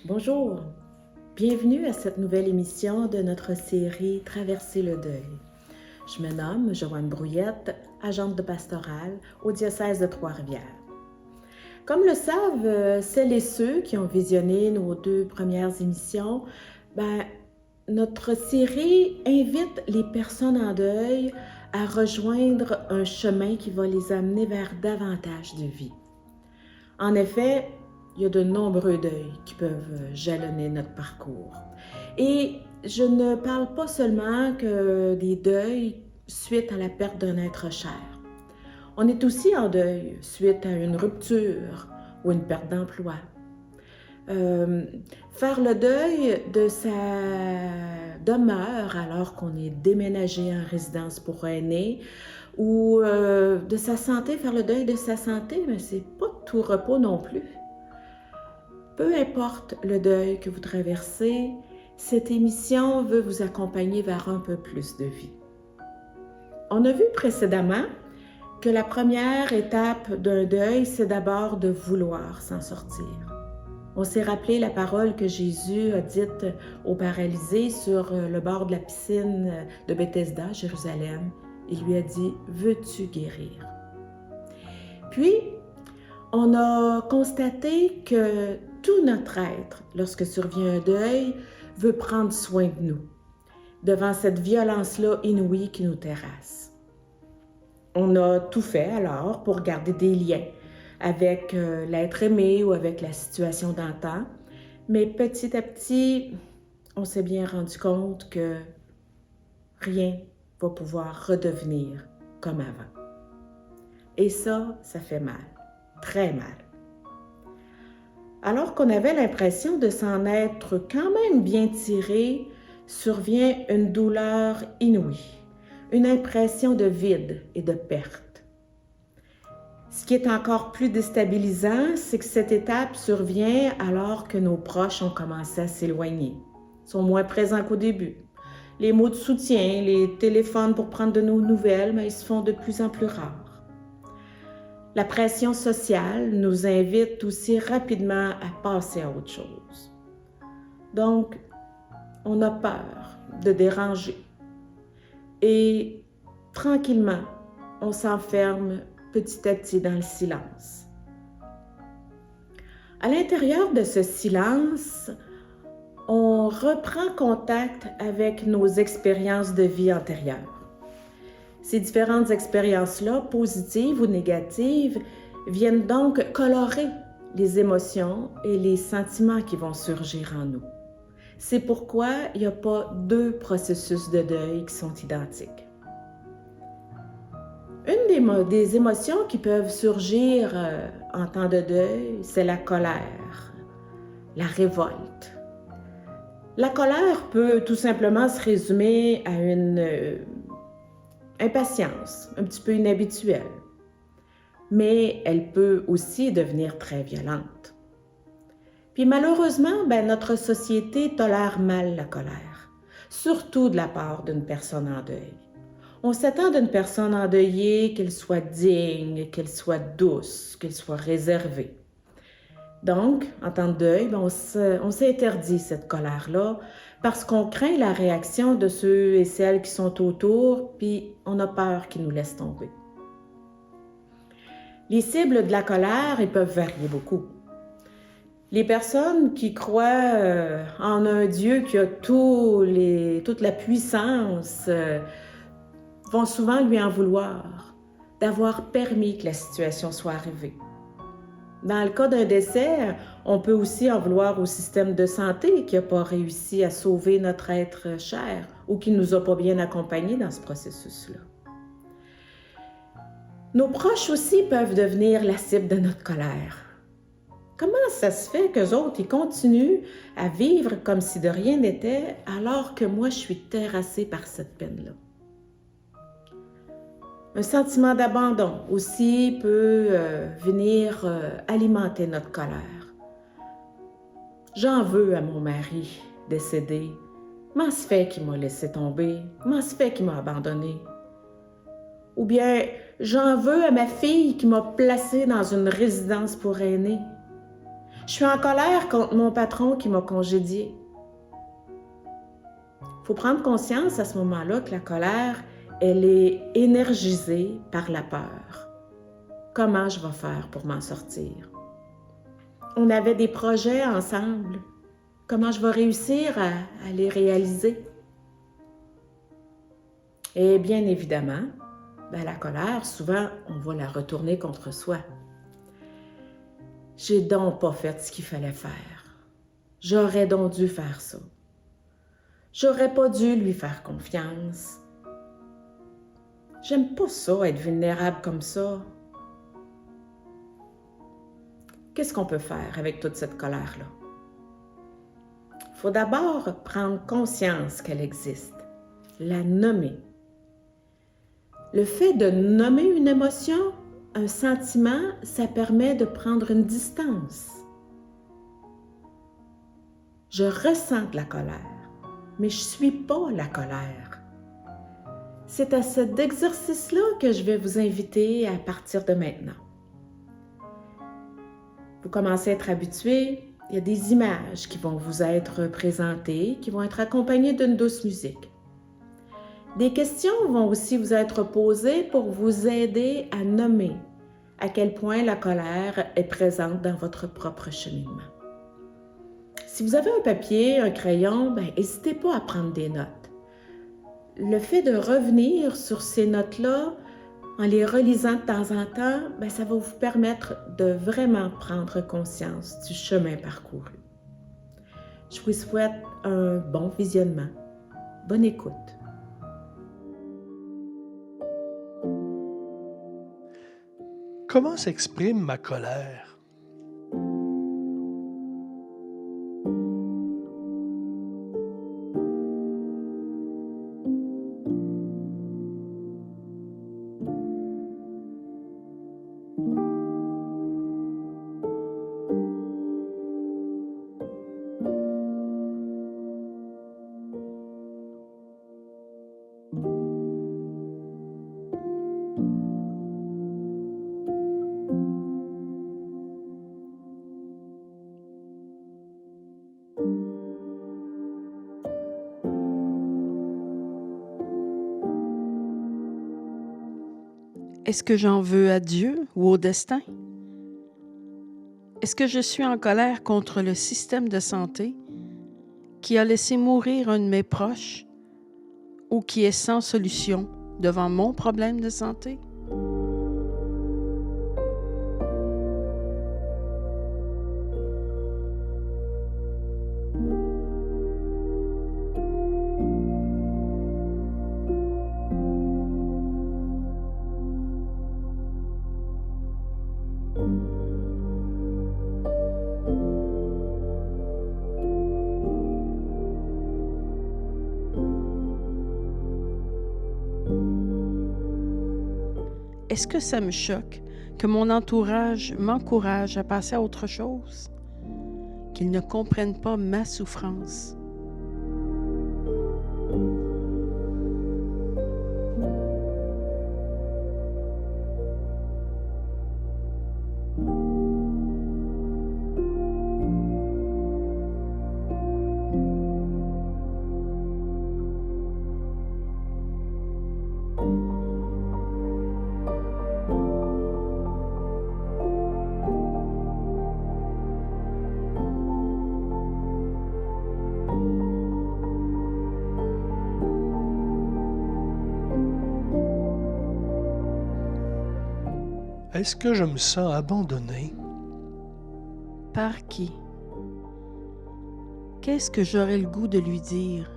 Bonjour, bienvenue à cette nouvelle émission de notre série Traverser le deuil. Je me nomme Joanne Brouillette, agente de pastorale au diocèse de Trois-Rivières. Comme le savent celles et ceux qui ont visionné nos 2 premières émissions, notre série invite les personnes en deuil à rejoindre un chemin qui va les amener vers davantage de vie. En effet, il y a de nombreux deuils qui peuvent jalonner notre parcours. Et je ne parle pas seulement que des deuils suite à la perte d'un être cher. On est aussi en deuil suite à une rupture ou une perte d'emploi. Faire le deuil de sa demeure alors qu'on est déménagé en résidence pour aînés ou de sa santé, faire le deuil de sa santé, mais c'est pas tout repos non plus. Peu importe le deuil que vous traversez, cette émission veut vous accompagner vers un peu plus de vie. On a vu précédemment que la première étape d'un deuil, c'est d'abord de vouloir s'en sortir. On s'est rappelé la parole que Jésus a dite aux paralysés sur le bord de la piscine de Bethesda, Jérusalem. Il lui a dit « Veux-tu guérir? » Puis, on a constaté que tout notre être, lorsque survient un deuil, veut prendre soin de nous, devant cette violence-là inouïe qui nous terrasse. On a tout fait alors pour garder des liens avec l'être aimé ou avec la situation d'antan, mais petit à petit, on s'est bien rendu compte que rien va pouvoir redevenir comme avant. Et ça fait mal, très mal. Alors qu'on avait l'impression de s'en être quand même bien tiré, survient une douleur inouïe, une impression de vide et de perte. Ce qui est encore plus déstabilisant, c'est que cette étape survient alors que nos proches ont commencé à s'éloigner, sont moins présents qu'au début. Les mots de soutien, les téléphones pour prendre de nos nouvelles, mais ils se font de plus en plus rares. La pression sociale nous invite aussi rapidement à passer à autre chose. Donc, on a peur de déranger. Et tranquillement, on s'enferme petit à petit dans le silence. À l'intérieur de ce silence, on reprend contact avec nos expériences de vie antérieures. Ces différentes expériences-là, positives ou négatives, viennent donc colorer les émotions et les sentiments qui vont surgir en nous. C'est pourquoi il n'y a pas 2 processus de deuil qui sont identiques. Une des émotions qui peuvent surgir en temps de deuil, c'est la colère, la révolte. La colère peut tout simplement se résumer à une impatience, un petit peu inhabituelle, mais elle peut aussi devenir très violente. Puis malheureusement, notre société tolère mal la colère, surtout de la part d'une personne en deuil. On s'attend d'une personne endeuillée qu'elle soit digne, qu'elle soit douce, qu'elle soit réservée. Donc, en temps de deuil, on s'interdit cette colère-là parce qu'on craint la réaction de ceux et celles qui sont autour, puis on a peur qu'ils nous laissent tomber. Les cibles de la colère, elles peuvent varier beaucoup. Les personnes qui croient en un Dieu qui a toute la puissance vont souvent lui en vouloir d'avoir permis que la situation soit arrivée. Dans le cas d'un décès, on peut aussi en vouloir au système de santé qui n'a pas réussi à sauver notre être cher ou qui ne nous a pas bien accompagnés dans ce processus-là. Nos proches aussi peuvent devenir la cible de notre colère. Comment ça se fait qu'eux autres, ils continuent à vivre comme si de rien n'était alors que moi, je suis terrassée par cette peine-là? Un sentiment d'abandon aussi peut venir alimenter notre colère. J'en veux à mon mari décédé. Comment se fait qu'il m'a laissé tomber? Comment se fait qu'il m'a abandonné? Ou bien, j'en veux à ma fille qui m'a placée dans une résidence pour aînés. Je suis en colère contre mon patron qui m'a congédié. Il faut prendre conscience à ce moment-là que la colère, elle est énergisée par la peur. Comment je vais faire pour m'en sortir? On avait des projets ensemble. Comment je vais réussir à les réaliser? Et bien évidemment, la colère, souvent, on va la retourner contre soi. J'ai donc pas fait ce qu'il fallait faire. J'aurais donc dû faire ça. J'aurais pas dû lui faire confiance. J'aime pas ça, être vulnérable comme ça. Qu'est-ce qu'on peut faire avec toute cette colère-là? Il faut d'abord prendre conscience qu'elle existe, la nommer. Le fait de nommer une émotion, un sentiment, ça permet de prendre une distance. Je ressens de la colère, mais je ne suis pas la colère. C'est à cet exercice-là que je vais vous inviter à partir de maintenant. Vous commencez à être habitué, il y a des images qui vont vous être présentées, qui vont être accompagnées d'une douce musique. Des questions vont aussi vous être posées pour vous aider à nommer à quel point la colère est présente dans votre propre cheminement. Si vous avez un papier, un crayon, n'hésitez pas à prendre des notes. Le fait de revenir sur ces notes-là, en les relisant de temps en temps, ça va vous permettre de vraiment prendre conscience du chemin parcouru. Je vous souhaite un bon visionnement. Bonne écoute. Comment s'exprime ma colère? Est-ce que j'en veux à Dieu ou au destin? Est-ce que je suis en colère contre le système de santé qui a laissé mourir un de mes proches ou qui est sans solution devant mon problème de santé? Est-ce que ça me choque que mon entourage m'encourage à passer à autre chose? Qu'ils ne comprennent pas ma souffrance? Est-ce que je me sens abandonné? Par qui? Qu'est-ce que j'aurais le goût de lui dire?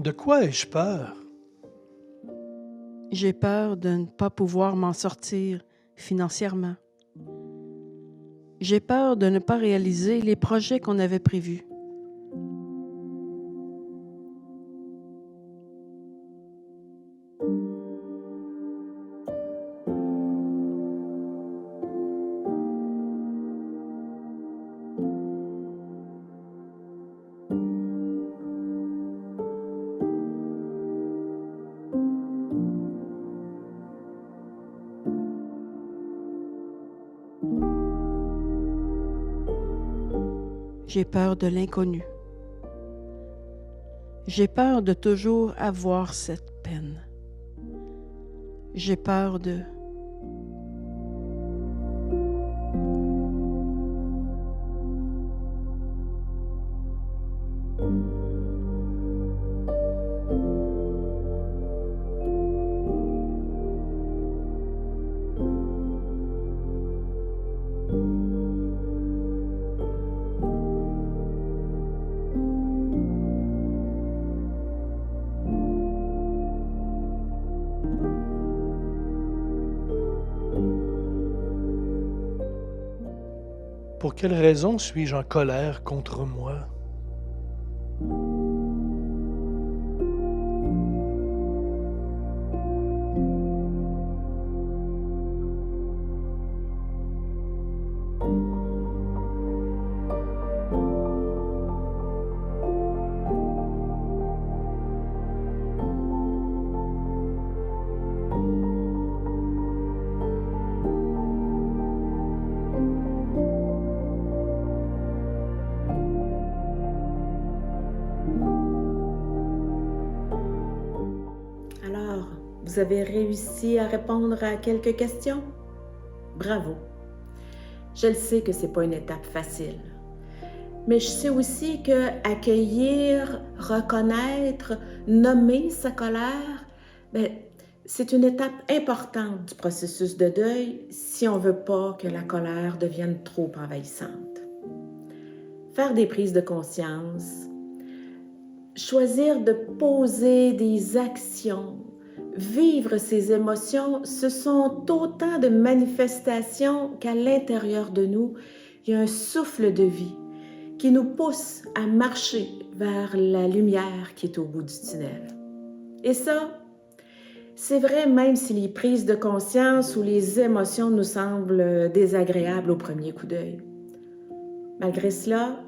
De quoi ai-je peur? J'ai peur de ne pas pouvoir m'en sortir financièrement. J'ai peur de ne pas réaliser les projets qu'on avait prévus. J'ai peur de l'inconnu. J'ai peur de toujours avoir cette peine. J'ai peur de... Pour quelle raison suis-je en colère contre moi? Alors, vous avez réussi à répondre à quelques questions? Bravo! Je le sais que ce n'est pas une étape facile, mais je sais aussi que accueillir, reconnaître, nommer sa colère, c'est une étape importante du processus de deuil si on ne veut pas que la colère devienne trop envahissante. Faire des prises de conscience, choisir de poser des actions, vivre ses émotions, ce sont autant de manifestations qu'à l'intérieur de nous, il y a un souffle de vie qui nous pousse à marcher vers la lumière qui est au bout du tunnel. Et ça, c'est vrai même si les prises de conscience ou les émotions nous semblent désagréables au premier coup d'œil. Malgré cela,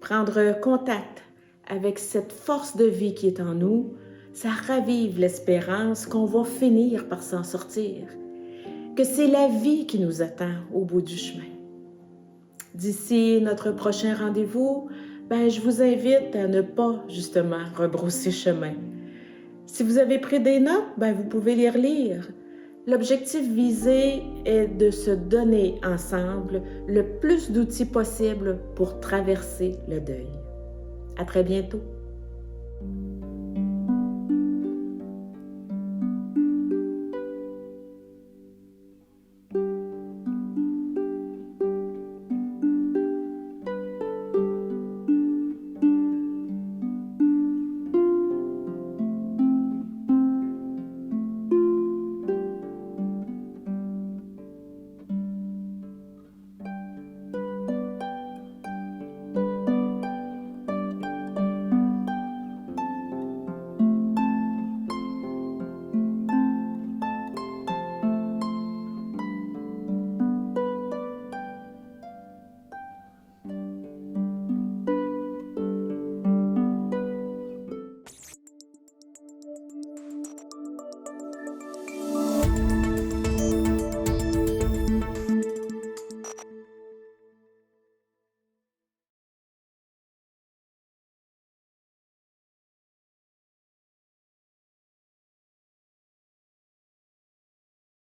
prendre contact avec cette force de vie qui est en nous, ça ravive l'espérance qu'on va finir par s'en sortir, que c'est la vie qui nous attend au bout du chemin. D'ici notre prochain rendez-vous, je vous invite à ne pas justement rebrousser chemin. Si vous avez pris des notes, vous pouvez les relire. L'objectif visé est de se donner ensemble le plus d'outils possible pour traverser le deuil. À très bientôt.